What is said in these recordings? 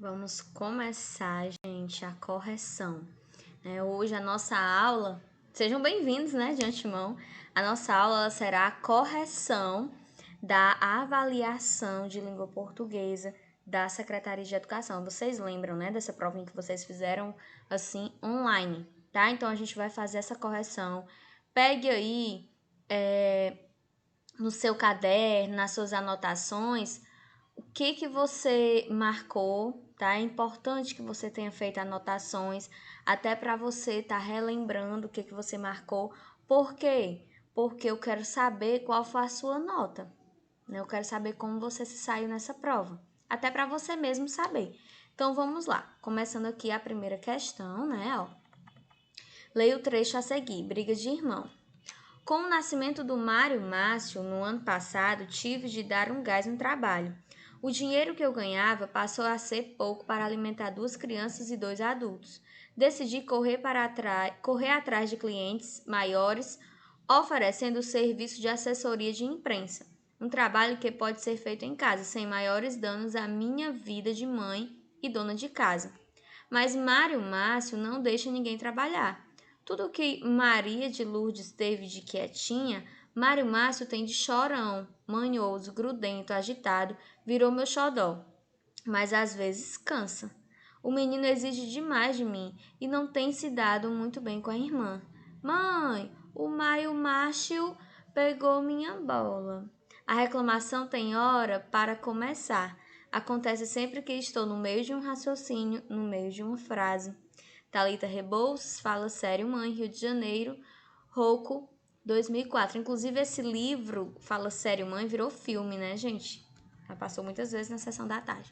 Vamos começar, gente, a correção. Hoje a nossa aula, sejam bem-vindos, de antemão. A nossa aula ela será a correção da avaliação de língua portuguesa da Secretaria de Educação. Vocês lembram, dessa provinha que vocês fizeram, assim, online, tá? Então, a gente vai fazer essa correção. Pegue aí, no seu caderno, nas suas anotações, o que você marcou, tá? É importante que você tenha feito anotações, até para você estar relembrando o que você marcou. Por quê? Porque eu quero saber qual foi a sua nota, né? Eu quero saber como você se saiu nessa prova, até para você mesmo saber. Então, vamos lá. Começando aqui a primeira questão, Leia o trecho a seguir. Briga de irmão. Com o nascimento do Mário Márcio, no ano passado, tive de dar um gás no trabalho. O dinheiro que eu ganhava passou a ser pouco para alimentar 2 crianças e 2 adultos. Decidi correr atrás de clientes maiores, oferecendo o serviço de assessoria de imprensa. Um trabalho que pode ser feito em casa, sem maiores danos à minha vida de mãe e dona de casa. Mas Mário Márcio não deixa ninguém trabalhar. Tudo que Maria de Lourdes teve de quietinha, Mário Márcio tem de chorão, manhoso, grudento, agitado, virou meu xodó. Mas às vezes cansa. O menino exige demais de mim e não tem se dado muito bem com a irmã. Mãe, o Mário Márcio pegou minha bola. A reclamação tem hora para começar. Acontece sempre que estou no meio de um raciocínio, no meio de uma frase. Thalita Rebouças, Fala Sério Mãe, Rio de Janeiro, Rocco, 2004. Inclusive, esse livro, Fala Sério Mãe, virou filme, gente? Já passou muitas vezes na sessão da tarde.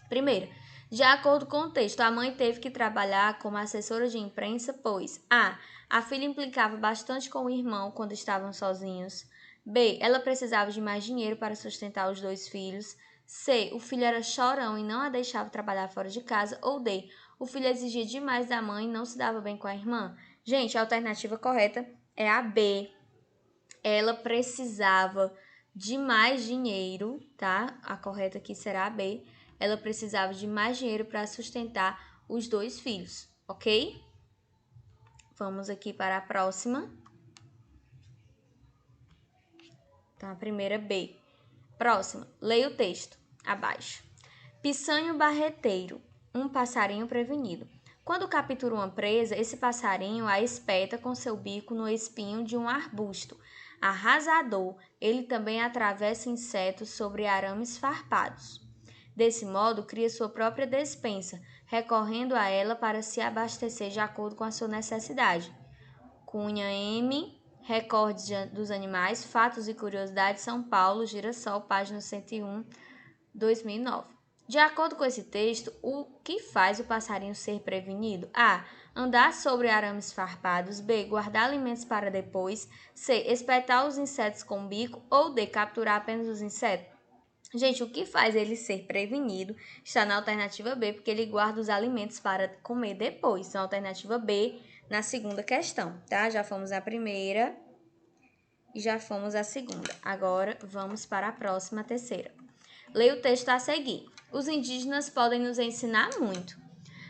Primeira, de acordo com o texto, a mãe teve que trabalhar como assessora de imprensa, pois a filha implicava bastante com o irmão quando estavam sozinhos. B, ela precisava de mais dinheiro para sustentar os 2 filhos. C, o filho era chorão e não a deixava trabalhar fora de casa. Ou D, o filho exigia demais da mãe e não se dava bem com a irmã. Gente, a alternativa correta é a B. Ela precisava de mais dinheiro, tá? A correta aqui será a B. Ela precisava de mais dinheiro para sustentar os 2 filhos, ok? Vamos aqui para a próxima. Então, a primeira B. Próxima, leia o texto abaixo. Pisanho barreteiro, um passarinho prevenido. Quando captura uma presa, esse passarinho a espeta com seu bico no espinho de um arbusto. Arrasador, ele também atravessa insetos sobre arames farpados. Desse modo, cria sua própria despensa, recorrendo a ela para se abastecer de acordo com a sua necessidade. Cunha M. Recordes dos Animais, Fatos e Curiosidades, São Paulo, Girassol, página 101, 2009. De acordo com esse texto, o que faz o passarinho ser prevenido? A. Andar sobre arames farpados. B. Guardar alimentos para depois. C. Espetar os insetos com o bico. Ou D. Capturar apenas os insetos. Gente, o que faz ele ser prevenido está na alternativa B, porque ele guarda os alimentos para comer depois. Então, a alternativa B na segunda questão, tá? Já fomos na primeira e já fomos à segunda. Agora, vamos para a próxima, a terceira. Leia o texto a seguir. Os indígenas podem nos ensinar muito.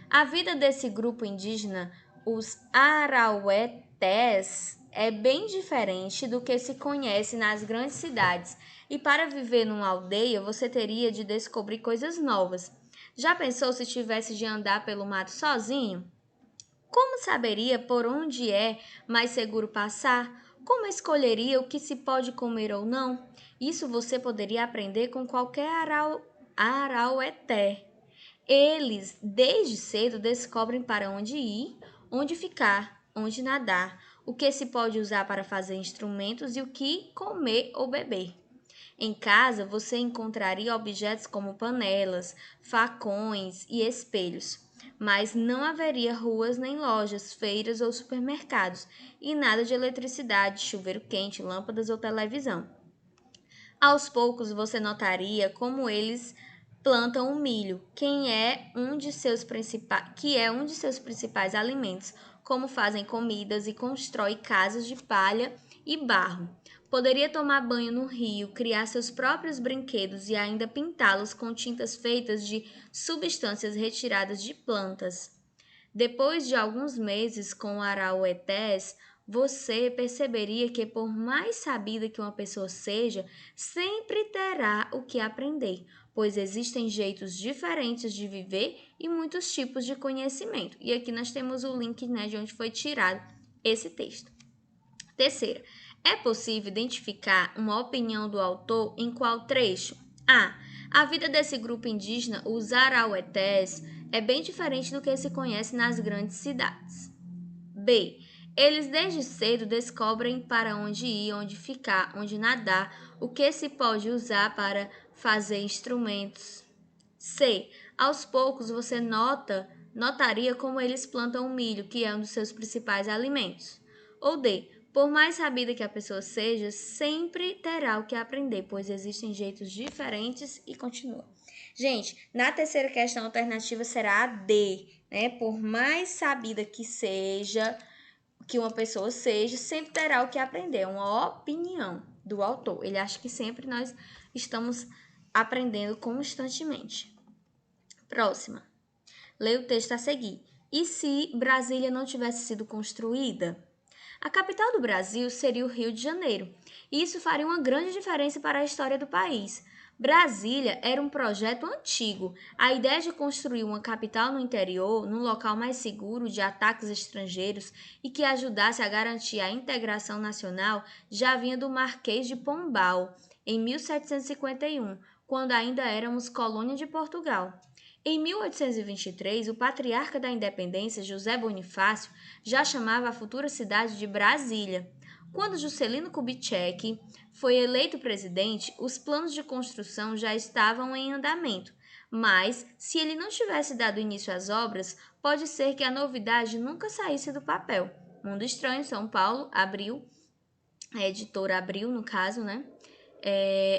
A vida desse grupo indígena, os arauetés, é bem diferente do que se conhece nas grandes cidades. E para viver numa aldeia, você teria de descobrir coisas novas. Já pensou se tivesse de andar pelo mato sozinho? Como saberia por onde é mais seguro passar? Como escolheria o que se pode comer ou não? Isso você poderia aprender com qualquer araueté. Eles, desde cedo, descobrem para onde ir, onde ficar, onde nadar, o que se pode usar para fazer instrumentos e o que comer ou beber. Em casa, você encontraria objetos como panelas, facões e espelhos, mas não haveria ruas nem lojas, feiras ou supermercados, e nada de eletricidade, chuveiro quente, lâmpadas ou televisão. Aos poucos você notaria como eles plantam o milho, que é um de seus principais alimentos, como fazem comidas e constrói casas de palha e barro. Poderia tomar banho no rio, criar seus próprios brinquedos e ainda pintá-los com tintas feitas de substâncias retiradas de plantas. Depois de alguns meses com o Arauetés, você perceberia que, por mais sabida que uma pessoa seja, sempre terá o que aprender, pois existem jeitos diferentes de viver e muitos tipos de conhecimento. E aqui nós temos o link, né, de onde foi tirado esse texto. Terceira, é possível identificar uma opinião do autor em qual trecho? A vida desse grupo indígena, os Arauetés, é bem diferente do que se conhece nas grandes cidades. B. Eles desde cedo descobrem para onde ir, onde ficar, onde nadar, o que se pode usar para fazer instrumentos. C. Aos poucos você notaria como eles plantam o milho, que é um dos seus principais alimentos. Ou D. Por mais sabida que a pessoa seja, sempre terá o que aprender, pois existem jeitos diferentes e continua. Gente, na terceira questão, a alternativa será a D, né? Por mais sabida que seja, que uma pessoa seja, sempre terá o que aprender. É uma opinião do autor. Ele acha que sempre nós estamos aprendendo constantemente. Próxima. Leia o texto a seguir. E se Brasília não tivesse sido construída? A capital do Brasil seria o Rio de Janeiro, e isso faria uma grande diferença para a história do país. Brasília era um projeto antigo. A ideia de construir uma capital no interior, num local mais seguro de ataques estrangeiros e que ajudasse a garantir a integração nacional, já vinha do Marquês de Pombal, em 1751, quando ainda éramos colônia de Portugal. Em 1823, o patriarca da independência, José Bonifácio, já chamava a futura cidade de Brasília. Quando Juscelino Kubitschek foi eleito presidente, os planos de construção já estavam em andamento, mas, se ele não tivesse dado início às obras, pode ser que a novidade nunca saísse do papel. Mundo Estranho, São Paulo, Abril, editora Abril, no caso, né?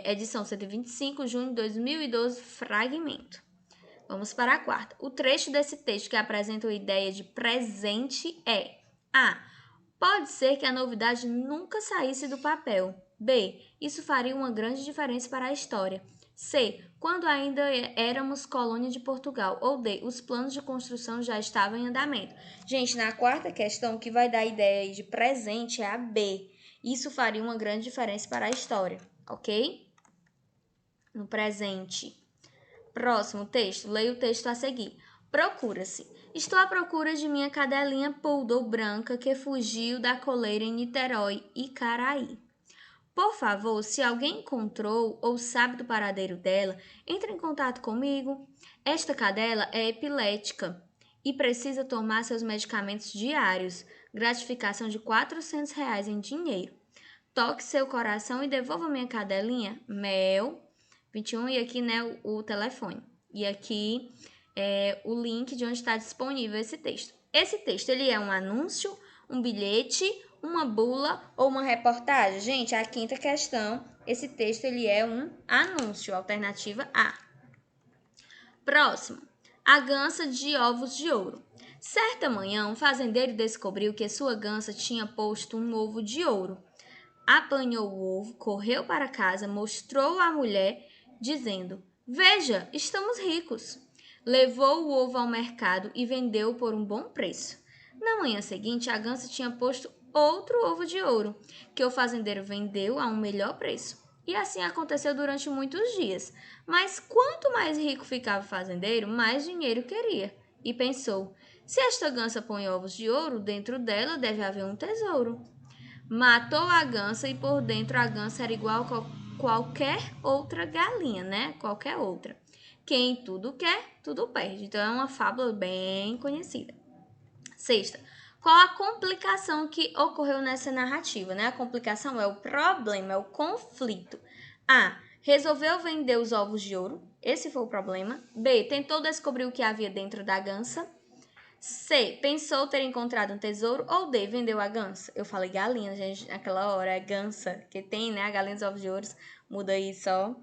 Edição 125, junho de 2012, fragmento. Vamos para a quarta. O trecho desse texto que apresenta a ideia de presente é: A. Pode ser que a novidade nunca saísse do papel. B. Isso faria uma grande diferença para a história. C. Quando ainda éramos colônia de Portugal. Ou D. Os planos de construção já estavam em andamento. Gente, na quarta questão, o que vai dar a ideia de presente é a B. Isso faria uma grande diferença para a história, ok? No presente. Próximo texto, leia o texto a seguir. Procura-se. Estou à procura de minha cadelinha poodle branca que fugiu da coleira em Niterói e Caraí. Por favor, se alguém encontrou ou sabe do paradeiro dela, entre em contato comigo. Esta cadela é epilética e precisa tomar seus medicamentos diários. Gratificação de R$ 400 em dinheiro. Toque seu coração e devolva minha cadelinha. Mel 21, e aqui, né, o telefone. E aqui é o link de onde está disponível esse texto. Esse texto, ele é um anúncio, um bilhete, uma bula ou uma reportagem? Gente, a quinta questão, esse texto, ele é um anúncio, alternativa A. Próximo. A gansa de ovos de ouro. Certa manhã, um fazendeiro descobriu que sua gansa tinha posto um ovo de ouro. Apanhou o ovo, correu para casa, mostrou à mulher, dizendo: Veja, estamos ricos. Levou o ovo ao mercado e vendeu por um bom preço. Na manhã seguinte, a gansa tinha posto outro ovo de ouro, que o fazendeiro vendeu a um melhor preço. E assim aconteceu durante muitos dias. Mas quanto mais rico ficava o fazendeiro, mais dinheiro queria. E pensou: se esta gansa põe ovos de ouro, dentro dela deve haver um tesouro. Matou a gansa e por dentro a gansa era igual a qualquer outra galinha, né? Qualquer outra. Quem tudo quer, tudo perde. Então é uma fábula bem conhecida. Sexta. Qual a complicação que ocorreu nessa narrativa, né? A complicação é o problema, é o conflito. A. Resolveu vender os ovos de ouro. Esse foi o problema. B. Tentou descobrir o que havia dentro da gansa. C. Pensou ter encontrado um tesouro. Ou D. Vendeu a gansa. Eu falei galinha, gente, naquela hora. É gansa, que tem, né? A galinha dos ovos de ouro. Muda aí só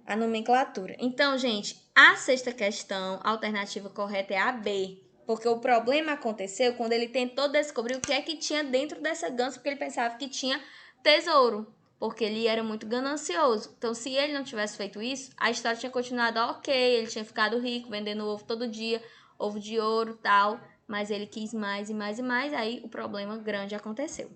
a nomenclatura. Então, gente, a sexta questão, a alternativa correta é a B. Porque o problema aconteceu quando ele tentou descobrir o que é que tinha dentro dessa gansa, porque ele pensava que tinha tesouro. porque ele era muito ganancioso. Então, se ele não tivesse feito isso, a história tinha continuado ok, ele tinha ficado rico, vendendo ovo todo dia, ovo de ouro, tal, mas ele quis mais e mais e mais, aí o problema grande aconteceu.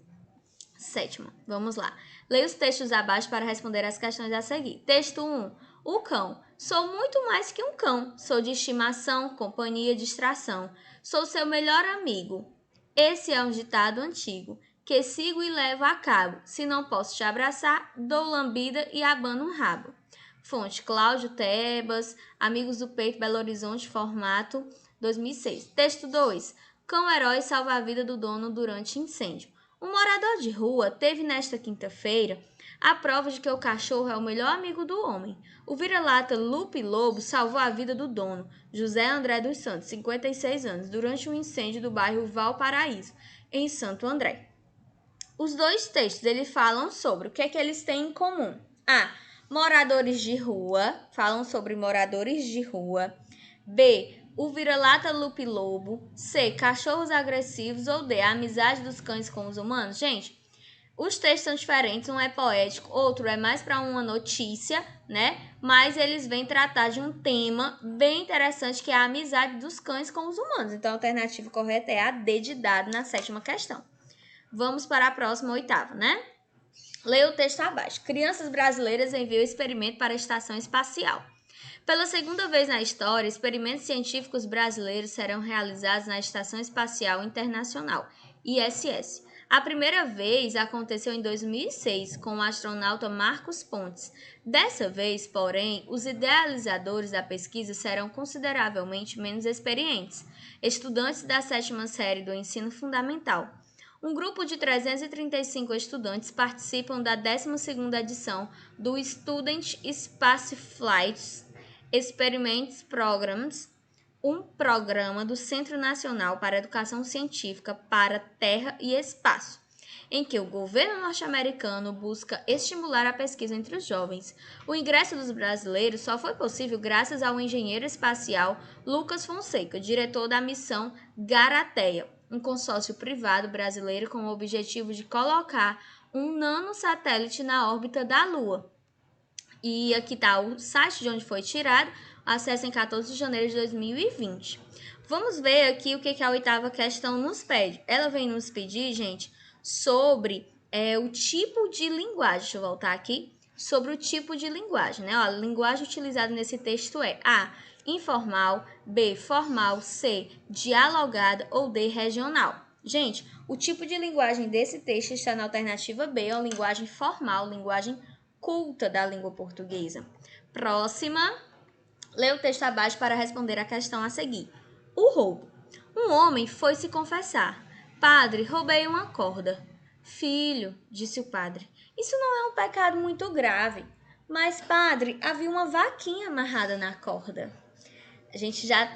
Sétima, vamos lá. Leia os textos abaixo para responder as questões a seguir. Texto 1. O cão. Sou muito mais que um cão. Sou de estimação, companhia, distração. Sou seu melhor amigo. Esse é um ditado antigo, que sigo e levo a cabo. Se não posso te abraçar, dou lambida e abano um rabo. Fonte Cláudio Tebas, Amigos do Peito, Belo Horizonte, formato 2006. Texto 2. Cão herói salva a vida do dono durante incêndio. Um morador de rua teve nesta quinta-feira a prova de que o cachorro é o melhor amigo do homem. O vira-lata Lupe Lobo salvou a vida do dono, José André dos Santos, 56 anos, durante um incêndio do bairro Valparaíso, em Santo André. Os dois textos eles falam sobre o que é que eles têm em comum. A. Moradores de rua, falam sobre moradores de rua. B. O vira-lata Lupe Lobo. C. Cachorros agressivos. Ou D. A amizade dos cães com os humanos. Gente, os textos são diferentes, um é poético, outro é mais para uma notícia, né? Mas eles vêm tratar de um tema bem interessante que é a amizade dos cães com os humanos. Então, a alternativa correta é a D de dado na sétima questão. Vamos para a próxima, oitava, né? Leia o texto abaixo. Crianças brasileiras enviam experimento para a Estação Espacial. Pela segunda vez na história, experimentos científicos brasileiros serão realizados na Estação Espacial Internacional, ISS. A primeira vez aconteceu em 2006 com o astronauta Marcos Pontes. Dessa vez, porém, os idealizadores da pesquisa serão consideravelmente menos experientes, estudantes da sétima série do ensino fundamental. Um grupo de 335 estudantes participam da 12ª edição do Student Spaceflight Experiments Programs, um programa do Centro Nacional para a Educação Científica para Terra e Espaço, em que o governo norte-americano busca estimular a pesquisa entre os jovens. O ingresso dos brasileiros só foi possível graças ao engenheiro espacial Lucas Fonseca, diretor da missão Garateia, um consórcio privado brasileiro com o objetivo de colocar um nanosatélite na órbita da Lua. E aqui está o site de onde foi tirado, acesso em 14 de janeiro de 2020. Vamos ver aqui o que a oitava questão nos pede. Ela vem nos pedir, gente, sobre o tipo de linguagem. Deixa eu voltar aqui. Sobre o tipo de linguagem, né? Ó, a linguagem utilizada nesse texto é A. Informal, B. Formal, C. Dialogada ou D. Regional. Gente, o tipo de linguagem desse texto está na alternativa B, é uma linguagem formal, linguagem culta da língua portuguesa. Próxima, lê o texto abaixo para responder a questão a seguir. O roubo. Um homem foi se confessar. Padre, roubei uma corda. Filho, disse o padre, isso não é um pecado muito grave. Mas, padre, havia uma vaquinha amarrada na corda. A gente já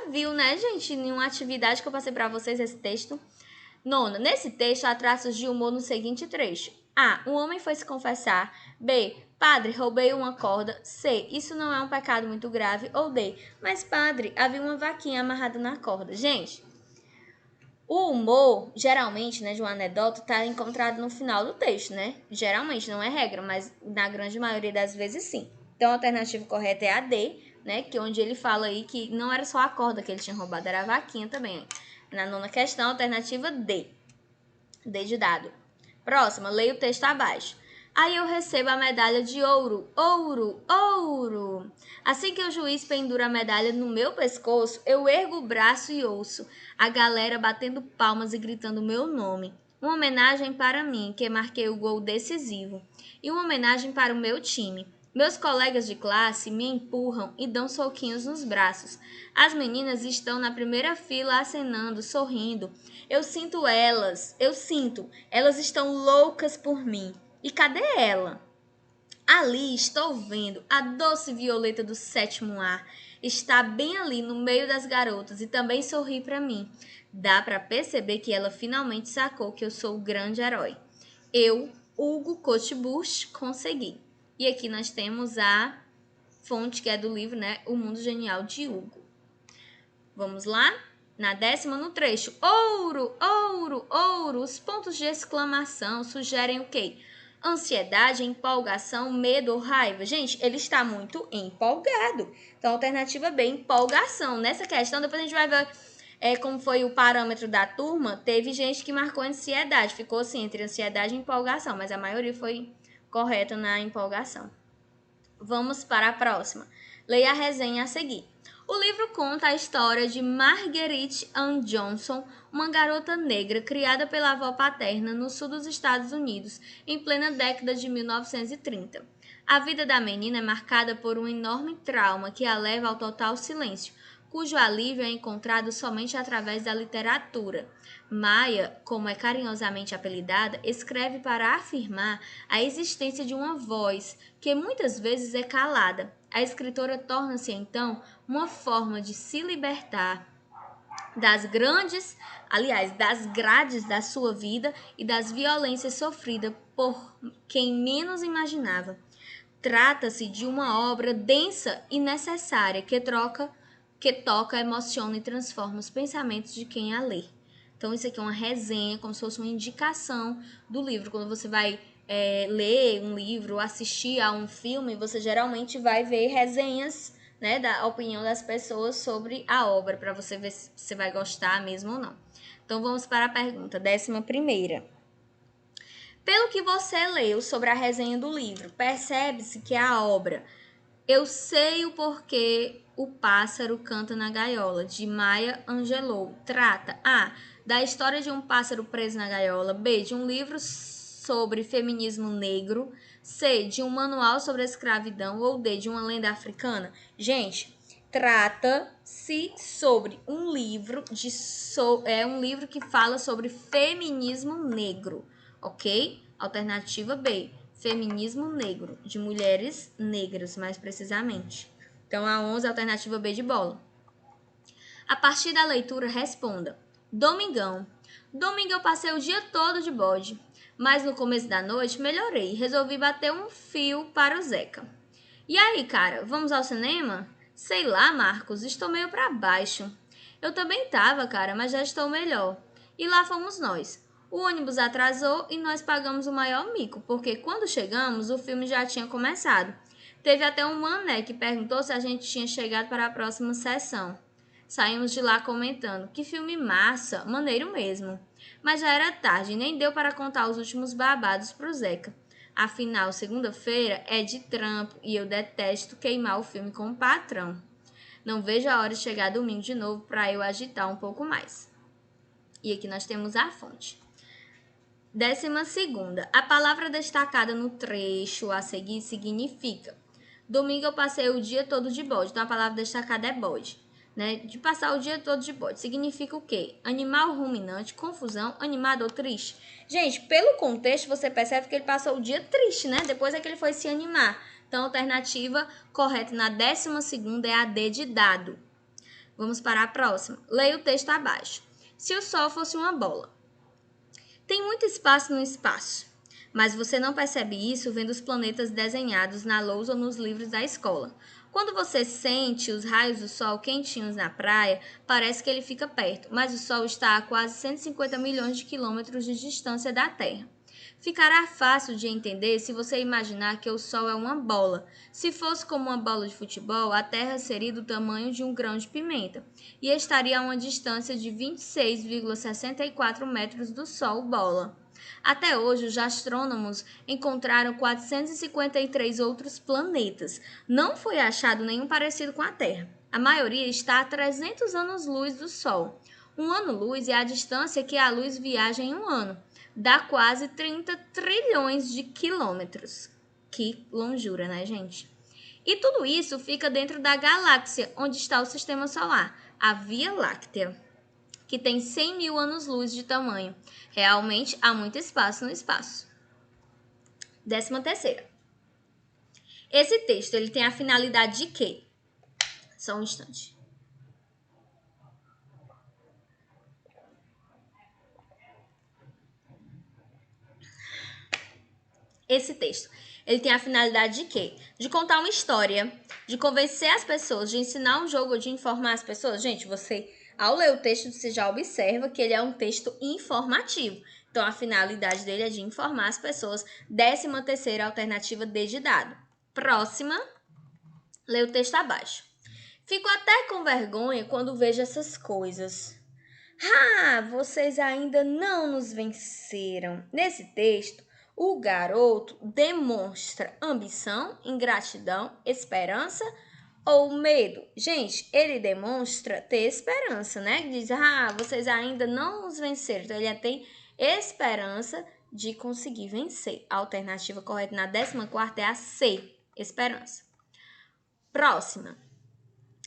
viu, né, gente, em uma atividade que eu passei para vocês esse texto. Nona, nesse texto há traços de humor no seguinte trecho. A. Um homem foi se confessar. B. Padre, roubei uma corda. C. Isso não é um pecado muito grave. Ou D. Mas, padre, havia uma vaquinha amarrada na corda. Gente, o humor, geralmente, né, de uma anedota, está encontrado no final do texto, né? Geralmente, não é regra, mas na grande maioria das vezes, sim. Então, a alternativa correta é a D, né? Que onde ele fala aí que não era só a corda que ele tinha roubado, era a vaquinha também. Na nona questão, alternativa D. D de dado. Próxima, leia o texto abaixo. Aí eu recebo a medalha de ouro, ouro, ouro. Assim que o juiz pendura a medalha no meu pescoço, eu ergo o braço e ouço a galera batendo palmas e gritando meu nome. Uma homenagem para mim, que marquei o gol decisivo. E uma homenagem para o meu time. Meus colegas de classe me empurram e dão soquinhos nos braços. As meninas estão na primeira fila acenando, sorrindo. Eu sinto, elas estão loucas por mim. E cadê ela? Ali estou vendo a doce Violeta do 7º A. Está bem ali no meio das garotas e também sorri para mim. Dá para perceber que ela finalmente sacou que eu sou o grande herói. Eu, Hugo Cottbus, consegui. E aqui nós temos a fonte que é do livro, né? O Mundo Genial de Hugo. Vamos lá? Na décima, no trecho. Ouro, ouro, ouro. Os pontos de exclamação sugerem o quê? Ansiedade, empolgação, medo ou raiva? Gente, ele está muito empolgado. Então, alternativa B, empolgação. Nessa questão, depois a gente vai ver como foi o parâmetro da turma. Teve gente que marcou ansiedade. Ficou assim, entre ansiedade e empolgação. Mas a maioria foi correta na empolgação. Vamos para a próxima. Leia a resenha a seguir. O livro conta a história de Marguerite Ann Johnson, uma garota negra criada pela avó paterna no sul dos Estados Unidos, em plena década de 1930. A vida da menina é marcada por um enorme trauma que a leva ao total silêncio, cujo alívio é encontrado somente através da literatura. Maya, como é carinhosamente apelidada, escreve para afirmar a existência de uma voz que muitas vezes é calada. A escritora torna-se, então, uma forma de se libertar das grades da sua vida e das violências sofridas por quem menos imaginava. Trata-se de uma obra densa e necessária que toca, emociona e transforma os pensamentos de quem a lê. Então, isso aqui é uma resenha, como se fosse uma indicação do livro. Quando você vai ler um livro, assistir a um filme, você geralmente vai ver resenhas, né, da opinião das pessoas sobre a obra, para você ver se você vai gostar mesmo ou não. Então, vamos para a pergunta 11ª. Pelo que você leu sobre a resenha do livro, percebe-se que a obra Eu Sei o Porquê o Pássaro Canta na Gaiola, de Maya Angelou, trata A. da história de um pássaro preso na gaiola, B. de um livro sobre feminismo negro, C. de um manual sobre a escravidão ou D. de uma lenda africana? Gente, trata-se sobre um livro um livro que fala sobre feminismo negro, ok? Alternativa B, feminismo negro, de mulheres negras, mais precisamente. Então, a 11, alternativa B de bola. A partir da leitura, responda. Domingão. Domingo eu passei o dia todo de bode, mas no começo da noite melhorei. Resolvi bater um fio para o Zeca. E aí, cara, vamos ao cinema? Sei lá, Marcos, estou meio para baixo. Eu também tava, cara, mas já estou melhor. E lá fomos nós. O ônibus atrasou e nós pagamos o maior mico, porque quando chegamos, o filme já tinha começado. Teve até um mané que perguntou se a gente tinha chegado para a próxima sessão. Saímos de lá comentando, que filme massa, maneiro mesmo. Mas já era tarde e nem deu para contar os últimos babados pro Zeca. Afinal, segunda-feira é de trampo e eu detesto queimar o filme com o patrão. Não vejo a hora de chegar domingo de novo para eu agitar um pouco mais. E aqui nós temos a fonte. 12ª. A palavra destacada no trecho a seguir significa: domingo eu passei o dia todo de bode. Então, a palavra destacada é bode. Né? De passar o dia todo de bode. Significa o quê? Animal ruminante, confusão, animado ou triste. Gente, pelo contexto, você percebe que ele passou o dia triste, né? Depois é que ele foi se animar. Então, a alternativa correta na 12ª é a D de dado. Vamos para a próxima. Leia o texto abaixo. Se o Sol fosse uma bola. Tem muito espaço no espaço, mas você não percebe isso vendo os planetas desenhados na lousa ou nos livros da escola. Quando você sente os raios do Sol quentinhos na praia, parece que ele fica perto, mas o Sol está a quase 150 milhões de quilômetros de distância da Terra. Ficará fácil de entender se você imaginar que o Sol é uma bola. Se fosse como uma bola de futebol, a Terra seria do tamanho de um grão de pimenta e estaria a uma distância de 26,64 metros do Sol bola. Até hoje, os astrônomos encontraram 453 outros planetas. Não foi achado nenhum parecido com a Terra. A maioria está a 300 anos-luz do Sol. Um ano-luz é a distância que a luz viaja em um ano. Dá quase 30 trilhões de quilômetros. Que longura, né, gente? E tudo isso fica dentro da galáxia, onde está o Sistema Solar, a Via Láctea, que tem 100 mil anos-luz de tamanho. Realmente, há muito espaço no espaço. 13ª. Esse texto ele tem a finalidade de quê? Só um instante. Esse texto, ele tem a finalidade de quê? De contar uma história, de convencer as pessoas, de ensinar um jogo, de informar as pessoas. Gente, você, ao ler o texto, você já observa que ele é um texto informativo. Então, a finalidade dele é de informar as pessoas. 13ª alternativa D de dado. Próxima, lê o texto abaixo. Fico até com vergonha quando vejo essas coisas. Vocês ainda não nos venceram. Nesse texto, o garoto demonstra ambição, ingratidão, esperança ou medo. Gente, ele demonstra ter esperança, né? Diz, vocês ainda não nos venceram. Então, ele tem esperança de conseguir vencer. A alternativa correta na 14ª é a C, esperança. Próxima.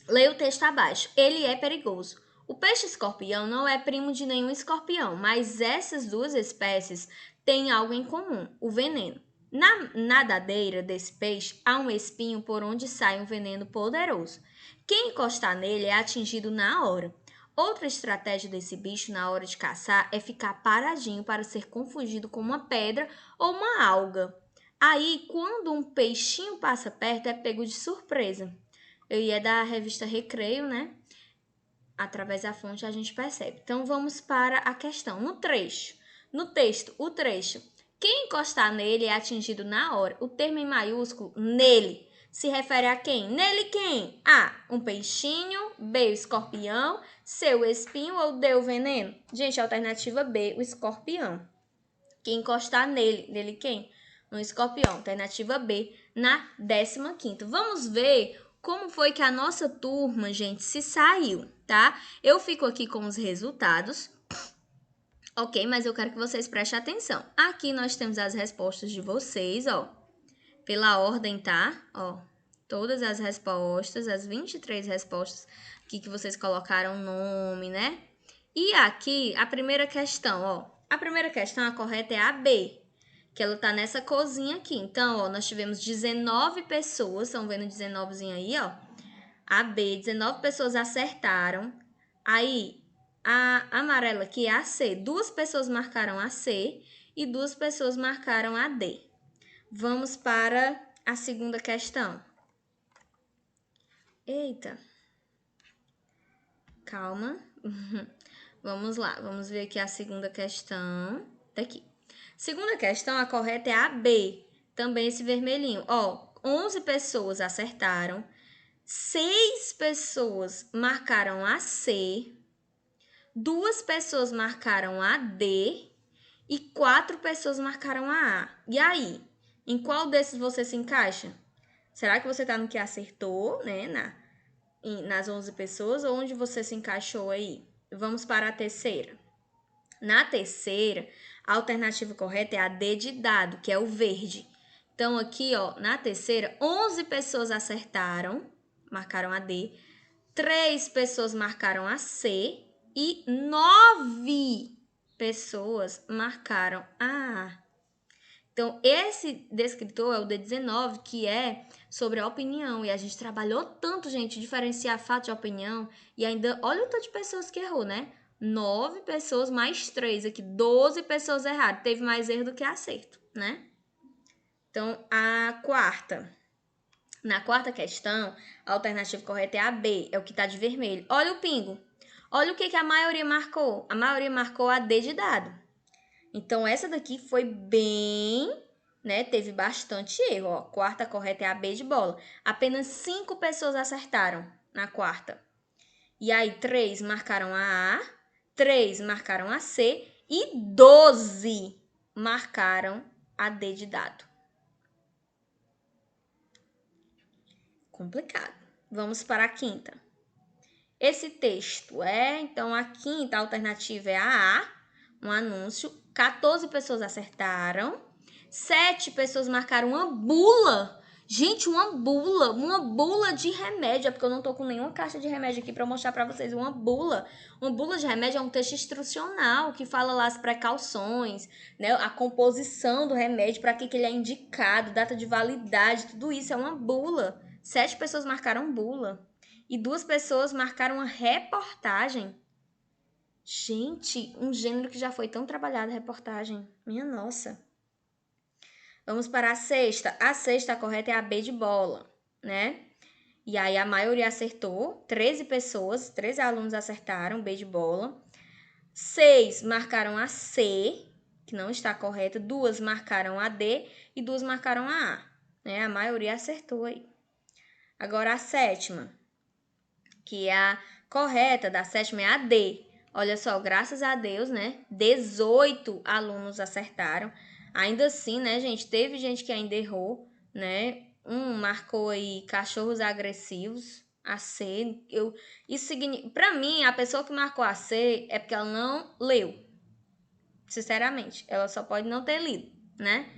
Leia o texto abaixo. Ele é perigoso. O peixe-escorpião não é primo de nenhum escorpião, mas essas duas espécies têm algo em comum, o veneno. Na nadadeira desse peixe, há um espinho por onde sai um veneno poderoso. Quem encostar nele é atingido na hora. Outra estratégia desse bicho na hora de caçar é ficar paradinho para ser confundido com uma pedra ou uma alga. Aí, quando um peixinho passa perto, é pego de surpresa. Eu ia da revista Recreio, né? Através da fonte a gente percebe. Então, vamos para a questão. No texto, o trecho. Quem encostar nele é atingido na hora. O termo em maiúsculo, nele, se refere a quem? Nele quem? A, um peixinho. B, o escorpião. C, o espinho ou D, o veneno? Gente, alternativa B, o escorpião. Quem encostar nele, nele quem? Um escorpião. Alternativa B, na 15ª. Vamos ver como foi que a nossa turma, gente, se saiu, tá? Eu fico aqui com os resultados, ok? Mas eu quero que vocês prestem atenção. Aqui nós temos as respostas de vocês, ó. Pela ordem, tá? Ó, todas as respostas, as 23 respostas aqui que vocês colocaram nome, né? E aqui, a primeira questão, ó. A primeira questão, a correta é a B, que ela tá nessa cozinha aqui. Então, ó, nós tivemos 19 pessoas, estão vendo 19zinho aí, ó? A B, 19 pessoas acertaram. Aí, a amarela aqui é a C. 2 pessoas marcaram a C e 2 pessoas marcaram a D. Vamos para a segunda questão. Eita. Calma. Vamos lá, vamos ver aqui a segunda questão. Daqui. Segunda questão, a correta é a B. Também esse vermelhinho. Ó, 11 pessoas acertaram. 6 pessoas marcaram a C. 2 pessoas marcaram a D. E 4 pessoas marcaram a A. E aí? Em qual desses você se encaixa? Será que você está no que acertou, né? Nas 11 pessoas, ou onde você se encaixou aí? Vamos para a terceira. Na terceira, a alternativa correta é a D de dado, que é o verde. Então, aqui, ó, na terceira, 11 pessoas acertaram, marcaram a D. 3 pessoas marcaram a C. E 9 pessoas marcaram a A. Então, esse descritor é o D19, que é sobre a opinião. E a gente trabalhou tanto, gente, diferenciar fato de opinião. E ainda, olha o tanto de pessoas que errou, né? 9 pessoas mais 3 aqui, 12 pessoas erradas. Teve mais erro do que acerto, né? Então, a quarta. Na quarta questão, a alternativa correta é a B, é o que está de vermelho. Olha o pingo. Olha o que a maioria marcou. A maioria marcou a D de dado. Então, essa daqui foi bem, né? Teve bastante erro, ó. Quarta correta é a B de bola. Apenas 5 pessoas acertaram na quarta. E aí, 3 marcaram a A, 3 marcaram a C e 12 marcaram a D de dado. Complicado. Vamos para a quinta. Esse texto então, a quinta alternativa é a A, um anúncio. 14 pessoas acertaram. 7 pessoas marcaram uma bula. Gente, uma bula de remédio. É porque eu não tô com nenhuma caixa de remédio aqui para mostrar para vocês. Uma bula de remédio é um texto instrucional que fala lá as precauções, né? A composição do remédio, para que ele é indicado, data de validade, tudo isso é uma bula. 7 pessoas marcaram bula. E 2 pessoas marcaram uma reportagem. Gente, um gênero que já foi tão trabalhado, reportagem. Minha nossa. Vamos para a sexta. A sexta correta é a B de bola, né? E aí a maioria acertou. 13 pessoas, 13 alunos acertaram B de bola. 6 marcaram a C. que não está correta. 2 marcaram a D e 2 marcaram a A. Né? A maioria acertou aí. Agora a sétima, que é a correta da sétima é a D. Olha só, graças a Deus, né? 18 alunos acertaram. Ainda assim, né, gente? Teve gente que ainda errou, né? Marcou aí cachorros agressivos, a C. Isso significa, para mim, a pessoa que marcou a C é porque ela não leu. Sinceramente, ela só pode não ter lido, né?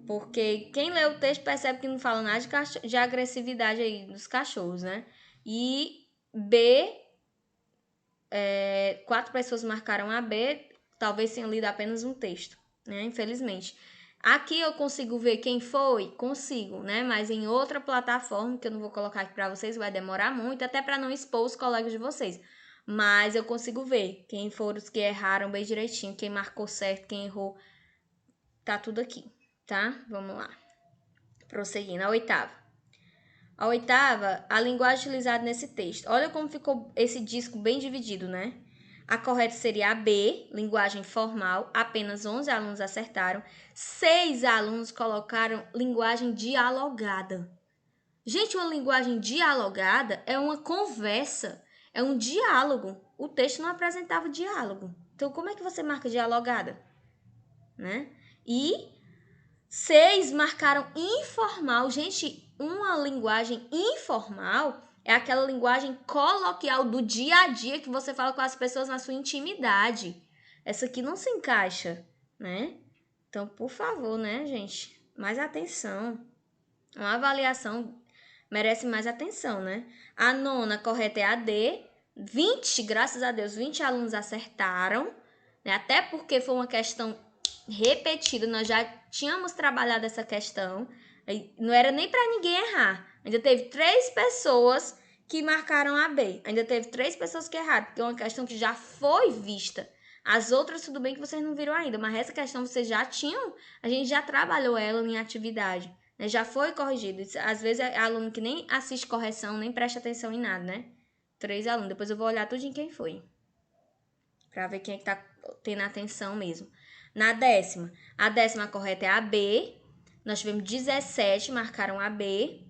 Porque quem lê o texto percebe que não fala nada de agressividade aí dos cachorros, né? E B, 4 pessoas marcaram a B, talvez tenham lido apenas um texto, né? Infelizmente. Aqui eu consigo ver quem foi? Consigo, né? Mas em outra plataforma, que eu não vou colocar aqui para vocês, vai demorar muito, até para não expor os colegas de vocês. Mas eu consigo ver quem foram os que erraram bem direitinho, quem marcou certo, quem errou. Tá tudo aqui, tá? Vamos lá. Prosseguindo, a oitava. A oitava, a linguagem utilizada nesse texto. Olha como ficou esse disco bem dividido, né? A correta seria a B, linguagem formal. Apenas 11 alunos acertaram. 6 alunos colocaram linguagem dialogada. Gente, uma linguagem dialogada é uma conversa, é um diálogo. O texto não apresentava diálogo. Então, como é que você marca dialogada? Né? E 6 marcaram informal. Gente, uma linguagem informal é aquela linguagem coloquial do dia a dia que você fala com as pessoas na sua intimidade. Essa aqui não se encaixa, né? Então, por favor, né, gente? Mais atenção. Uma avaliação merece mais atenção, né? A nona correta é a D. 20, graças a Deus, 20 alunos acertaram, né? Até porque foi uma questão repetida, nós já tínhamos trabalhado essa questão, não era nem para ninguém errar. Ainda teve 3 pessoas que marcaram a B, ainda teve 3 pessoas que erraram, porque é uma questão que já foi vista. As outras, tudo bem que vocês não viram ainda, mas essa questão vocês já tinham, a gente já trabalhou ela em atividade, né? Já foi corrigido. Às vezes é aluno que nem assiste correção, nem presta atenção em nada, né? 3 alunos, depois eu vou olhar tudo em quem foi, para ver quem é que tá tendo atenção mesmo. Na décima, a décima correta é a B. Nós tivemos 17, marcaram a B.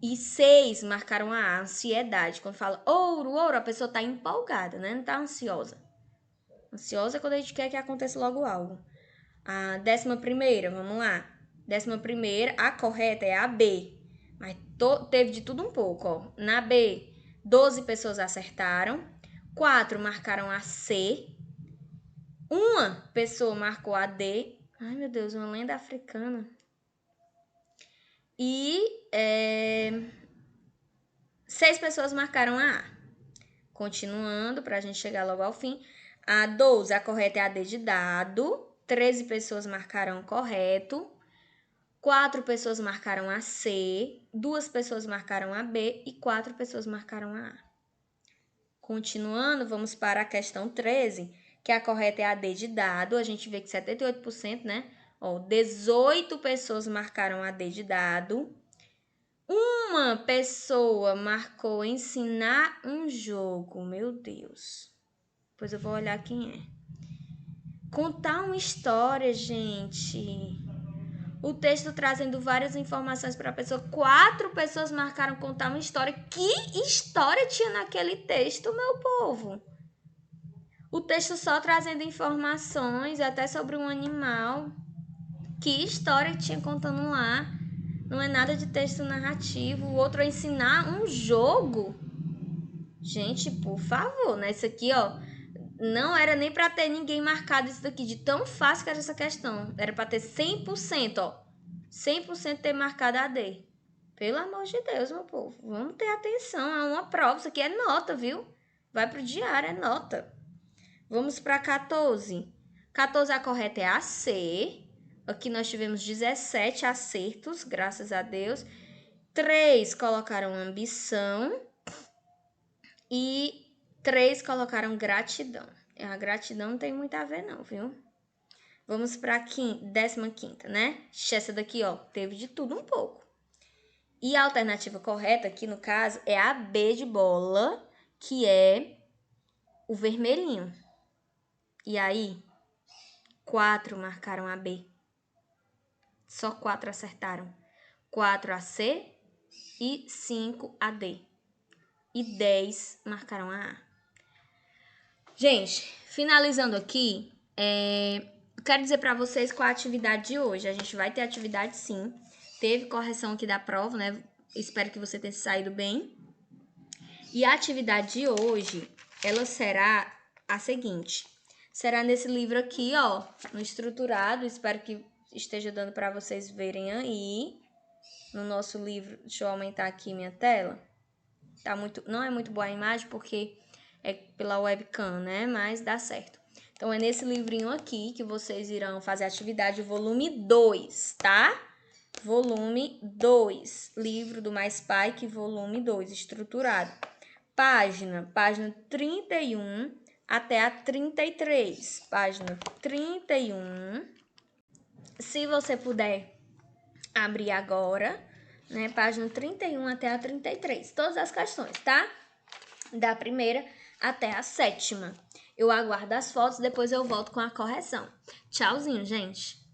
E 6 marcaram a ansiedade. Quando fala ouro, ouro, a pessoa tá empolgada, né? Não tá ansiosa. Ansiosa é quando a gente quer que aconteça logo algo. A 11ª, vamos lá. 11ª, a correta é a B. Mas teve de tudo um pouco, ó. Na B, 12 pessoas acertaram. 4 marcaram a C. Uma pessoa marcou a D. Ai, meu Deus, uma lenda africana. E 6 pessoas marcaram a A. Continuando, para a gente chegar logo ao fim. A 12, a correta é a D de dado. 13 pessoas marcaram correto. 4 pessoas marcaram a C. 2 pessoas marcaram a B. E 4 pessoas marcaram a A. Continuando, vamos para a questão 13, que a correta é a D de dado. A gente vê que 78%, né? Ó, 18 pessoas marcaram a D de dado. Uma pessoa marcou ensinar um jogo. Meu Deus. Depois eu vou olhar quem é. Contar uma história, gente. O texto trazendo várias informações para a pessoa. 4 pessoas marcaram contar uma história. Que história tinha naquele texto, meu povo? O texto só trazendo informações até sobre um animal. Que história tinha contando lá? Não é nada de texto narrativo. O outro é ensinar um jogo. Gente, por favor, né? Isso aqui, ó, não era nem para ter ninguém marcado isso daqui, de tão fácil que era essa questão. Era para ter 100%, ó. 100% ter marcado a D. Pelo amor de Deus, meu povo. Vamos ter atenção. É uma prova. Isso aqui é nota, viu? Vai pro diário, é nota. Vamos para 14. 14, a correta é a C. Aqui nós tivemos 17 acertos, graças a Deus. 3 colocaram ambição. E 3 colocaram gratidão. A gratidão não tem muito a ver não, viu? Vamos para a 15ª, né? Essa daqui, ó, teve de tudo um pouco. E a alternativa correta aqui, no caso, é a B de bola, que é o vermelhinho. E aí, 4 marcaram a B. Só 4 acertaram. 4 a C e 5 a D. E 10 marcaram a A. Gente, finalizando aqui, quero dizer para vocês qual a atividade de hoje. A gente vai ter atividade sim. Teve correção aqui da prova, né? Espero que você tenha saído bem. E a atividade de hoje, ela será a seguinte. Será nesse livro aqui, ó, no estruturado. Espero que esteja dando para vocês verem aí. No nosso livro, deixa eu aumentar aqui minha tela. Não é muito boa a imagem porque é pela webcam, né? Mas dá certo. Então, é nesse livrinho aqui que vocês irão fazer a atividade volume 2, tá? Volume 2, livro do Mais Pike, volume 2, estruturado. Página 31 até a 33. Página 31. Se você puder abrir agora, né? Página 31 até a 33. Todas as questões, tá? Da primeira até a 7ª. Eu aguardo as fotos, depois eu volto com a correção. Tchauzinho, gente!